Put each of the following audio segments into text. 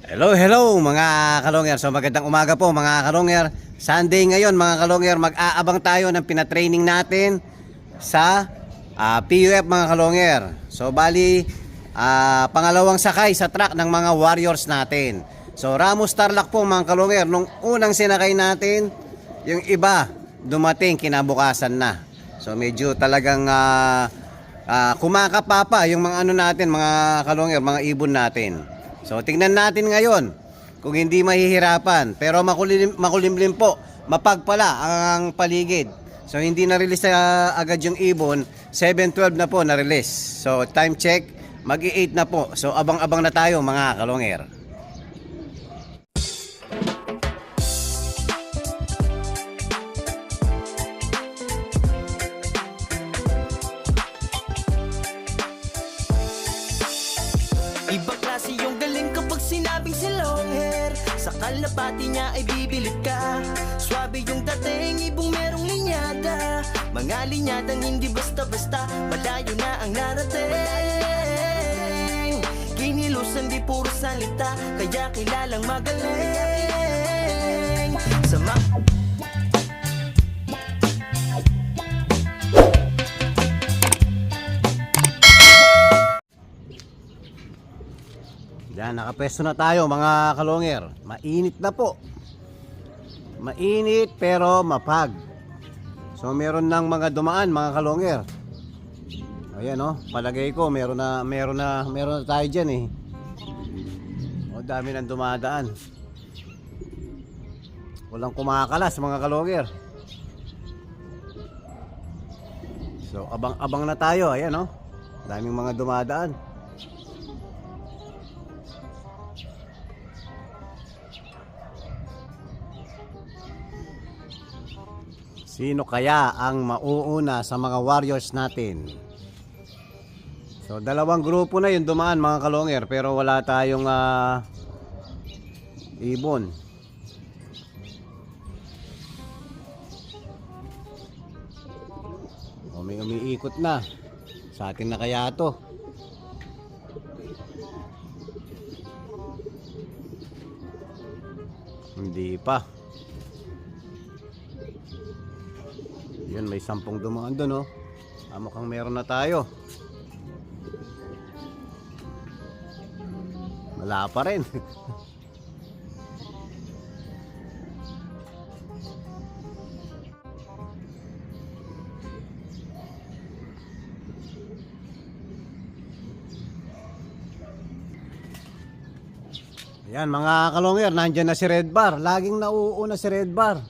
Hello, hello mga kalongyer. So magandang umaga po mga kalongyer. Sunday ngayon mga kalongyer, mag-aabang tayo ng pinatraining natin sa PUF mga kalongyer. So bali, pangalawang sakay sa truck ng mga warriors natin. So Ramos Tarlac po mga kalongyer. Nung unang sinakay natin, yung iba dumating kinabukasan na. So medyo talagang kumakapapa yung mga ano natin mga kalongyer, mga ibon natin. So tingnan natin ngayon kung hindi mahihirapan, pero makulimlim po, mapagpala ang paligid. So hindi na-release agad yung ibon, 7:12 na po na-release. So time check, mag-i-8 na po. So abang-abang na tayo mga kalongyer. Ibang klase yung galing kapag sinabing si long hair. Sa kalapati niya ay bibilid ka. Swabe yung dating, ibong merong linyada. Mga linyadang hindi basta-basta, malayo na ang narating. Kinilusan di puro salita, kaya kilalang magaling. Yan, nakapwesto na tayo mga kalongyer. Mainit na po. Mainit pero mapag. So meron ng mga dumaan mga kalongyer. Ayan oh, palagay ko meron na tayo diyan eh. O dami nang dumadaan. Walang kumakalas mga kalongyer. So abang-abang na tayo, ayan oh. Daming mga dumadaan. Sino kaya ang mauuna sa mga warriors natin? So dalawang grupo na yung dumaan mga kalongyer, pero wala tayong ibon. O may umiikot na. Sa atin na kaya to? Hindi pa. Yun, may 10 dumaan doon oh. Mukhang meron na tayo. Wala pa rin. Ayan mga kalongyer, nandyan na si Red Bar. Laging nauuna si Red Bar.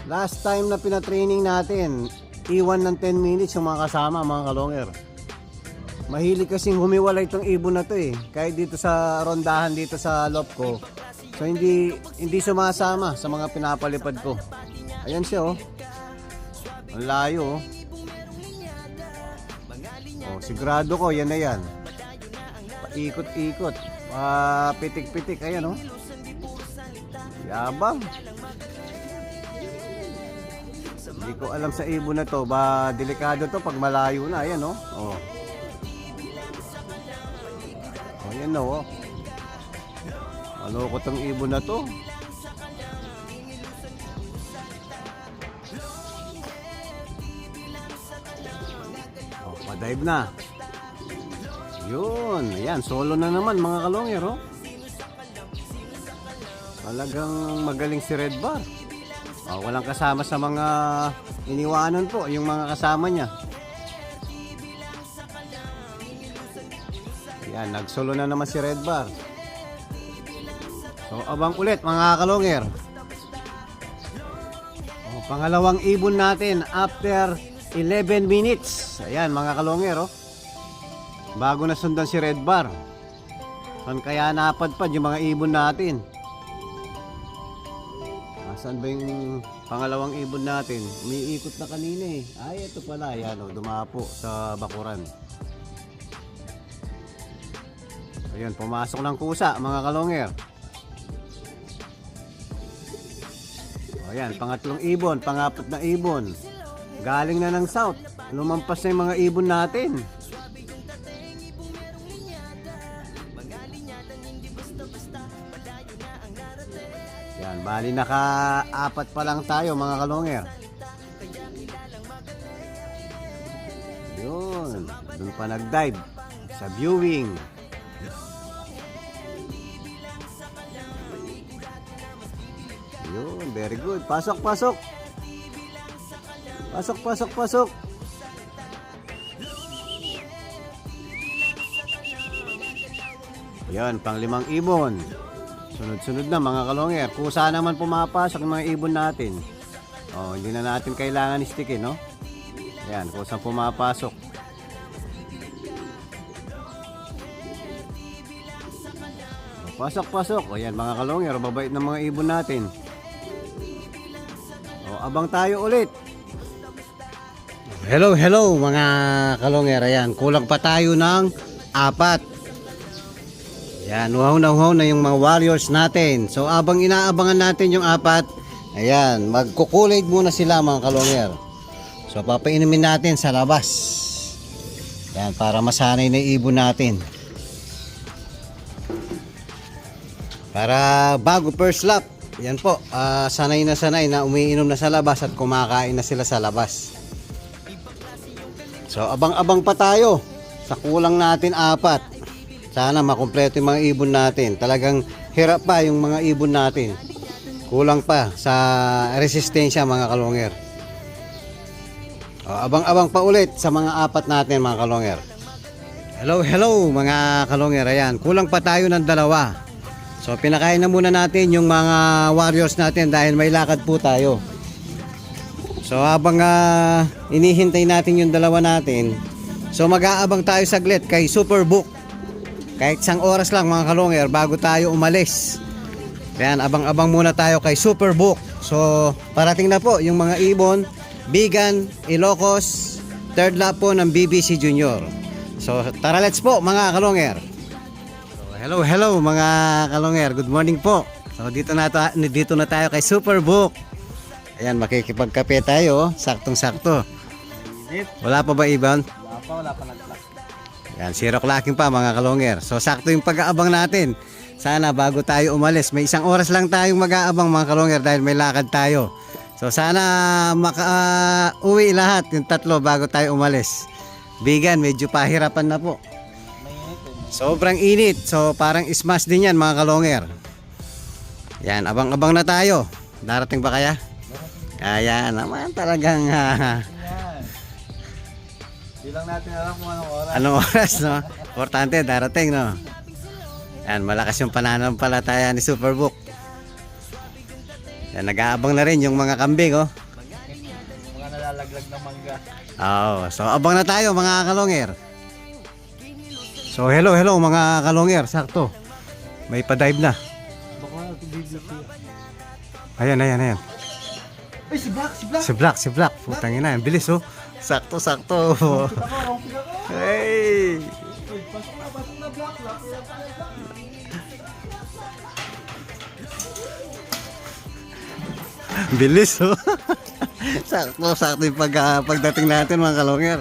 Last time na pinatraining natin, iwan ng 10 minutes yung mga kasama mga kalongyer. Mahilig kasing humiwalay itong ibon na to eh. Kahit dito sa rondahan dito sa loft ko. So hindi sumasama sa mga pinapalipad ko. Ayan siya oh. Ang layo oh. Oh, sigurado ko yan na yan. Paikot-ikot. Pitik-pitik ayan oh. Yabang. Hindi ko alam sa ibon na to, ba delikado to pag malayo na, ayan oh. Oh. Oh, ayan oh. Maloko tong ibon na to. Oh, padive na. Yun, ayan, solo na naman mga kalongyer oh. Talagang magaling si Red Bar. Oh, walang kasama sa mga iniwanan po, yung mga kasama niya. Ayan, nagsolo na naman si Red Bar. So, abang ulit mga kalongyer. Oh, pangalawang ibon natin after 11 minutes. Ayan mga kalongyer oh. Bago na sundan si Red Bar. Saan kaya napadpad yung mga ibon natin? Saan ba yung pangalawang ibon natin? Umiikot na kanina eh. Ay, ito pala. Ayan o, dumapo sa bakuran. Ayun, pumasok ng kusa mga kalongyer. Ayan, pangatlong ibon, pangapat na ibon. Galing na ng south. Lumampas na yung mga ibon natin. Yan, bali naka-apat pa lang tayo mga kalonger. Yun, dun pa nag-dive sa viewing. Yun, very good. Pasok, pasok. Pasok, pasok, pasok. Yan, pang 5 ibon. Sunod-sunod na mga kalonger. Kusa naman pumapasok yung mga ibon natin. Oh, hindi na natin kailangan istikin, no? Yan, kusang pumapasok. Pasok, pasok. O yan mga kalonger, babait ng mga ibon natin. O, abang tayo ulit. Hello, hello mga kalonger. Ayan, kulang pa tayo ng 4. Ayan, uhaw na yung mga warriors natin. So, abang inaabangan natin yung 4, ayan, magkukulate muna sila mga kalonger. So, papainumin natin sa labas. Ayan, para masanay na yung ibon natin. Para bago first lap, yan po, sanay na umiinom na sa labas at kumakain na sila sa labas. So abang-abang pa tayo sa kulang natin 4. Sana makumpleto yung mga ibon natin. Talagang hirap pa yung mga ibon natin. Kulang pa sa resistensya mga kalonger. Abang-abang pa ulit sa mga 4 natin mga kalonger. Hello, hello mga kalonger. Ayan, kulang pa tayo ng 2. So pinakain na muna natin yung mga warriors natin dahil may lakad po tayo. So habang inihintay natin yung 2 natin, so mag-aabang tayo saglit kay Superbook. Kahit 1 oras lang mga kalonger bago tayo umalis. Ayan, abang-abang muna tayo kay Superbook. So parating na po yung mga ibon, Bigan, Ilocos, third lap po ng BBC Junior. So tara, let's po mga kalonger. Hello, hello mga kalonger. Good morning po. So dito na tayo kay Superbook. Ayan, makikipagkape tayo, saktong-sakto. Wala pa ba ibon? Wala pa nag-clock. Ayan, 0 clocking pa mga kalonger. So sakto yung pag-aabang natin. Sana bago tayo umalis, may 1 oras lang tayong mag-aabang mga kalonger dahil may lakad tayo. So sana maka-uwi lahat yung 3 bago tayo umalis. Bigan, medyo pahirapan na po. Sobrang init. So parang smash din yan mga kalonger. Yan, abang-abang na tayo. Darating ba kaya? Kaya naman talagang Di lang natin alam kung anong oras. anong oras, no? Importante darating, no? Yan, malakas yung pananampalataya ni Superbook. Yan, nag-aabang na rin yung mga kambing, oh. Mga nalalaglag ng mangga. Oo, so abang na tayo mga kalonger. So hello, hello mga kalonger, sakto. May pa-dive na. Baka ito BBC. Ayan. Ay, si Black, si Black. Si Black. Putang ina, ang bilis, oh. Sakto. Rompig ako. Hey! Uy, pasok na, Black. Bilis, oh. sakto yung pagdating natin mga kalonger.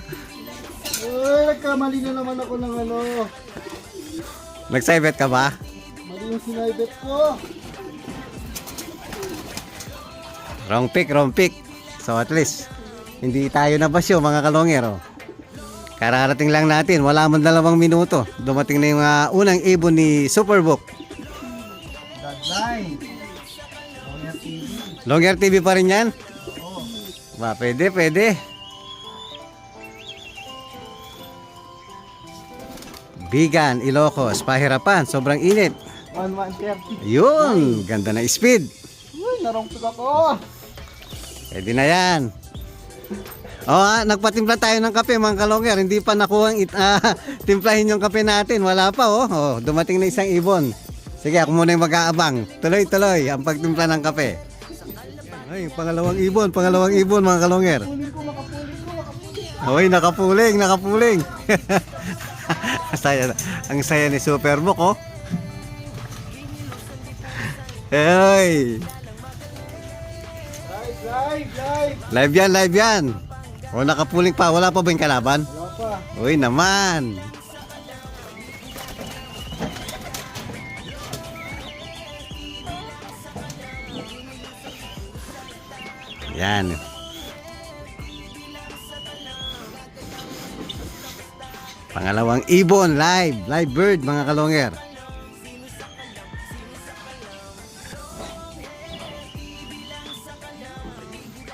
Uy, nagkamali na naman ako ng ano. Nag-side bet ka ba? Mali yung sinaibet ko. Wrong pick. So at least hindi tayo nabasyo mga kalonger, oh. Kararating lang natin, wala man 2 minuto. Dumating na yung unang ibon ni Superbook. Deadline. Longer TV. Longer TV pa rin yan? Oo. Ba, pwede. Bigan, Ilocos, pahirapan, sobrang init. 1:30. Yun, ganda na speed. Uy, narompig ako. Pwede na yan. Nagpatimpla tayo ng kape mga kalonger. Hindi pa nakuhang timplahin yung kape natin. Wala pa, oh. Dumating na isang ibon. Sige, ako muna yung mag-aabang. Tuloy ang pagtimpla ng kape. Ay, pangalawang ibon mga kalonger. Oy, nakapuling. Ang saya ni Superbook, oh. Hey. Live yan. O, nakapuling pa. Wala pa ba yung kalaban? Wala pa. Uy, naman. Yan. Pangalawang ibon, live bird mga kalonger.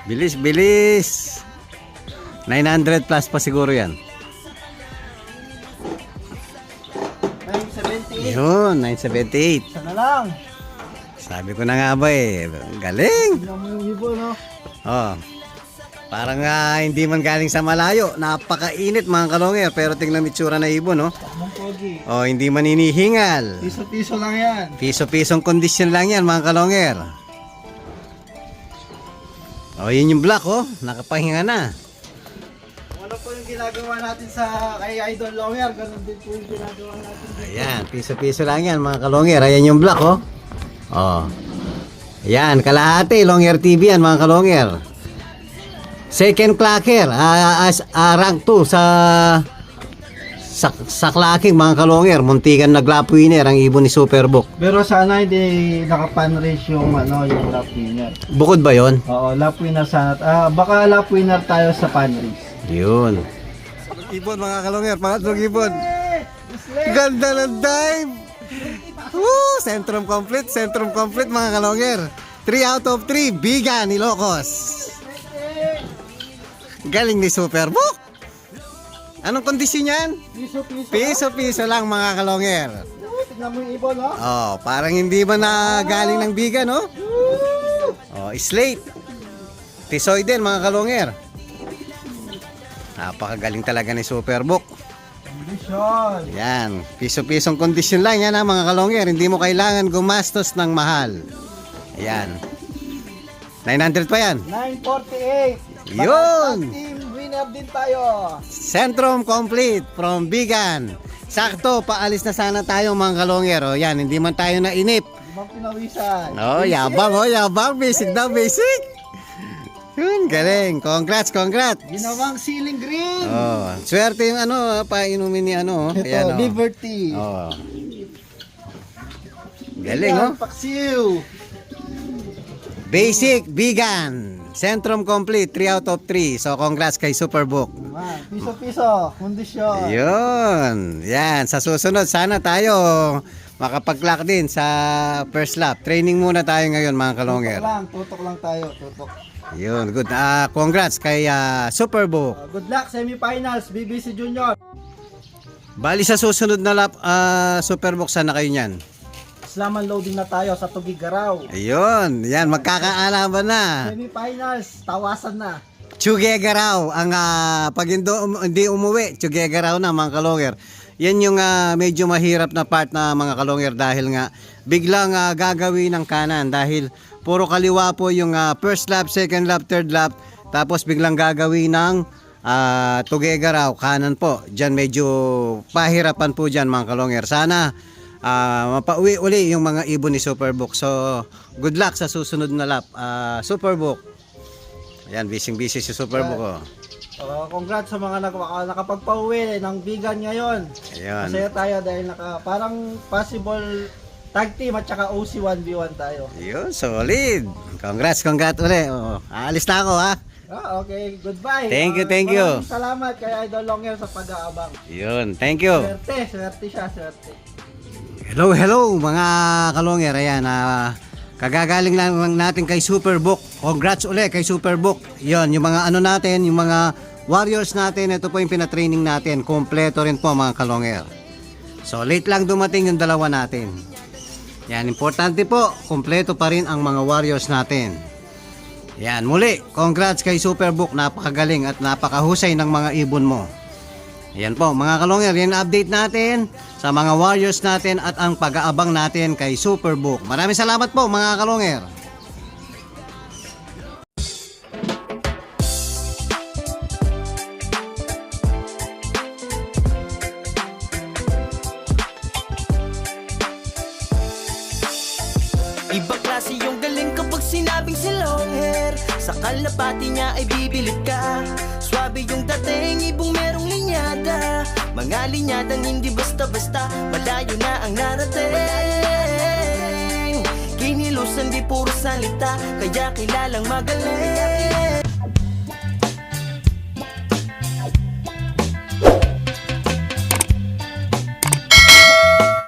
Bilis, bilis. 900 plus pa siguro yan. 978. Yun, 978. Isa na lang. Sabi ko na nga ba eh, galing. Tingnan mo yung ibon, no? Oh. Parang hindi man galing sa malayo. Napakainit mga kalonger, pero tingnan itsura na ibon, no? Tamang pogi. Oh, hindi man hinihingal. Piso-piso lang yan. Piso-pisong kondisyon lang yan mga kalonger. Oh, yun yung black, oh. Nakapahinga na. Ano po yung ginagawa natin sa kay Idol Longer? Ganun din po yung ginagawa natin dito. Ayan, piso-piso lang yan mga kalonger. Ayan yung black, oh. Oh. Ayan, kalahati. Longer TV yan mga kalonger. Second clacker. Rank 2 sa clacking mga kalonger. Muntikan na lap winner ang ibon ni Superbook. Pero sana hindi naka-pan race yung yung lap winner. Bukod ba yon? Oo, lap winner sana. Baka lap winner tayo sa pan race. Yun. Ibon mga kalonger. Pangatlong ibon. Ganda ng dive. Woo! Centrum complete mga kalonger. 3 out of 3. Bigan ni Ilocos. Galing ni Superbook. Anong kondisyon yan? Piso-piso. Piso-piso lang mga kalonger. Tignan mo yung ibon, no? Oh, parang hindi ba na galing ng bigan, no? Oh, slate. Tisoy din mga kalonger. Napakagaling talaga ni Superbook. Condition. Yan, piso-pisong kondisyon lang yan ha mga kalonger. Hindi mo kailangan gumastos ng mahal. Ayan. 900 pa yan. 948. Yun! Baka team winner din tayo. Centrum complete from Bigan. Sakto, paalis na sana tayo mga kalonger. O yan, hindi man tayo nainip. Ibang pinawisan. Oh, yabang. Basic daw, basic. Yun, galing. Congrats. Ginawang ceiling green. Oh, swerte yung painumin ni Ito, Ayan, oh. Liberty. Oh. Galing, oh. Paksiw. Basic, Bigan. Centrum complete, 3 out of 3. So, congrats kay Superbook. Piso-piso. Kondisyon. Yun. Yan. Sa susunod, sana tayo makapag-clock din sa first lap. Training muna tayo ngayon, mga kalonger. Tutok lang tayo. Tutok. Yun. Good. Congrats kay Superbook. Good luck, semifinals, BBC Junior. Bali sa susunod na lap, Superbook, sana kayo niyan? Slaman loading na tayo sa Tugigaraw. Ayun. Yan. Magkakaalaman na. Semifinals, tawasan na. Tugega raw ang pag hindi umuwi, Tugega raw na mga kalonger. Yan yung medyo mahirap na part na mga kalonger dahil nga biglang gagawin ng kanan dahil puro kaliwa po yung first lap, second lap, third lap tapos biglang gagawin ng Tugega raw kanan po. Diyan medyo pahirapan po diyan mga kalonger. Sana mapauwi uli yung mga ibon ni Superbook. So good luck sa susunod na lap, Superbook. Ayan, busy si Superbook, oh. Congrats sa mga nakapagpauwi ng Bigan ngayon. Ayan. Masaya tayo dahil parang possible tag team at saka OC 1v1 tayo. Yun, solid. Congrats uli. Oh, aalis na ako, ha. Okay, goodbye. Thank you. Maraming salamat kay Idol Longer sa pag-aabang. Yun, thank you. Swerte siya. Hello mga kalonger. Ayan, kagagaling lang natin kay Superbook. Congrats uli kay Superbook. Yun, yung mga natin, yung mga warriors natin, ito po yung pinatraining natin. Kompleto rin po mga kalonger. So late lang dumating yung dalawa natin. Yan, importante po, kompleto pa rin ang mga warriors natin. Yan, muli, congrats kay Superbook. Napakagaling at napakahusay ng mga ibon mo. Yan po mga kalonger, yan update natin sa mga warriors natin at ang pag-aabang natin kay Superbook. Maraming salamat po mga kalonger. Ibang klase yung galing kapag sinabing si long hair. Sa kalapati niya ay bibilid ka. Swabe yung dating, ibong merong linyada. Mga linyadang hindi basta-basta, malayo na ang narating. Kinilo kilos, hindi puro salita, kaya kilalang magaling.